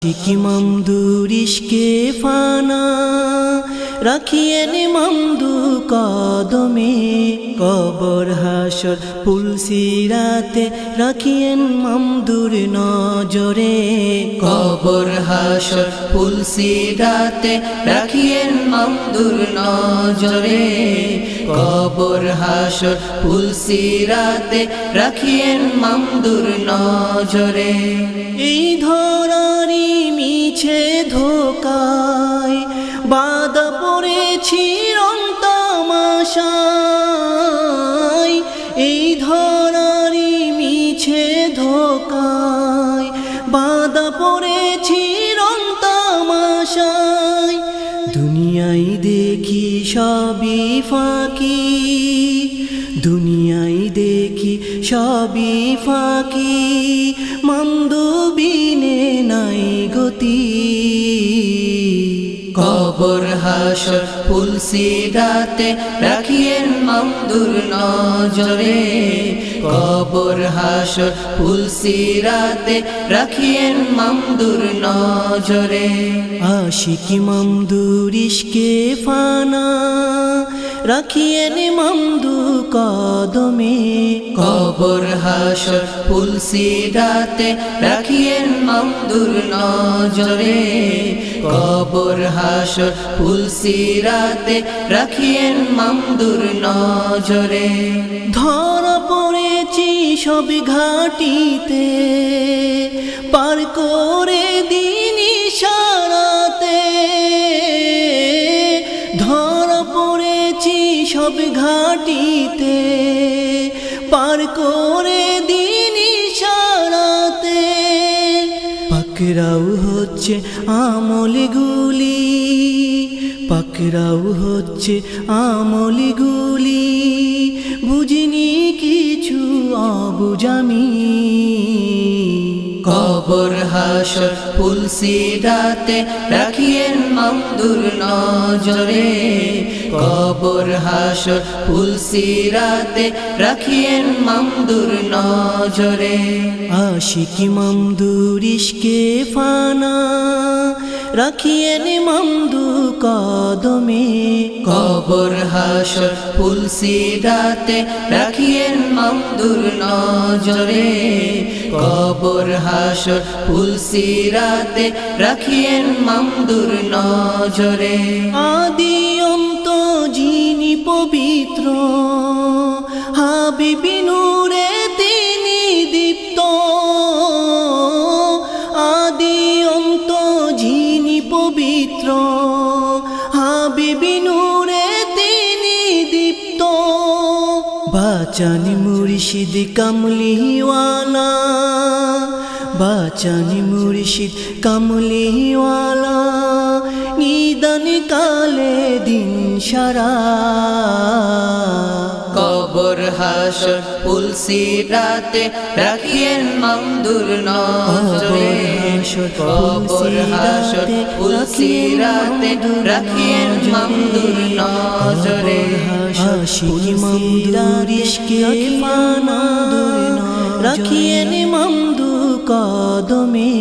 আশিকি মামদুর ইশকে ফানা রাখিয়েন মামদু কদমে, কবর হাসর পুলসিরাতে রাখিয়েন মামদুর নজরে। কবর হাসর পুলসিরাতে রাখিয়েন মামদুর নজরে। কবর হাসর পুলসিরাতে রাখিয়েন মামদুর নজরে। এই ধরারি মিছে ধোকায় বাধা পড়েছি রং তামাশায়। এই ধরারি মিছে ধোকায় বাধা পড়েছি রং তামাশায়। দুনিয়ায় দেখি সবই ফাঁকি, দুনিয়ায় দেখি সবই ফাঁকি, মামদু বিনে নাই গতি। কবর হাসর পুলসিরাতে রাখিয়েন মামদুর নজরে। কবর হাসর পুলসিরাতে রাখিয়েন মামদুর নজরে। আশিকি মামদুর ইশকে ফানা রাখিয়েন মামদু কদমে, কবর হাসর পুলসিরাতে রাখিয়েন মামদুর নজরে। কবর হাসর পুলসিরাতে রাখিয়েন মামদুর নজরে। ধরা পড়েছি সব ঘাটিতে পার করে দিন ইশারাতে। ধরা পড়েছি সব ঘাটিতে পার করে দিন ইশারাতে। পাকরাও হচ্ছে আমলগুলি, পাকরাও হচ্ছে আমলগুলি, বুঝিনি কিছু অবুঝামি। কবর হাসর পুলসিরাতে রাখিয়েন মামদুর নজরে। কবর হাসর পুলসিরাতে রাখিয়েন মামদুর নজরে। আশিকি মামদুর ইশকে ফানা রাখিয়েন মামদু কদমে, কবর হাসর পুলসিরাতে রাখিয়েন মামদুর নজরে। কবর হাসর পুলসিরাতে রাখিয়েন মামদুর নজরে। আদি অন্ত যিনি পবিত্র, হাবিবি নূরে তিনি দীপ্ত। আদি অন্ত যিনি পবিত্র, হাবিবি নূরে তিনি দীপ্ত। বাচানি মুর্শিদ কামলিওয়ালা, বাচানি মুর্শিদ কামলিওয়ালা, নিদান কালে দিন সারা। কবর হাসর পুলসিরাতে রাখিয়েন মামদুর নজরে। কবর হাসর পুলসিরাতে রাখিয়েন মামদুর নজরে। আশিকি মামদুর ইশকে ফানা রাখিয়েন মামদু কদমে,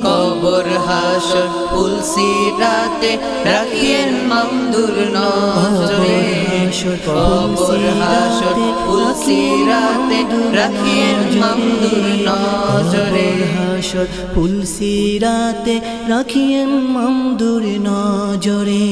কবর হাসর পুলসিরাতে রাখিয়েন মামদুর নজরে। কবর হাসর পুলসিরাতে রাখিয়েন মামদুর নজরে। হাসর পুলসিরাতে রাখিয়েন মামদুর নজরে।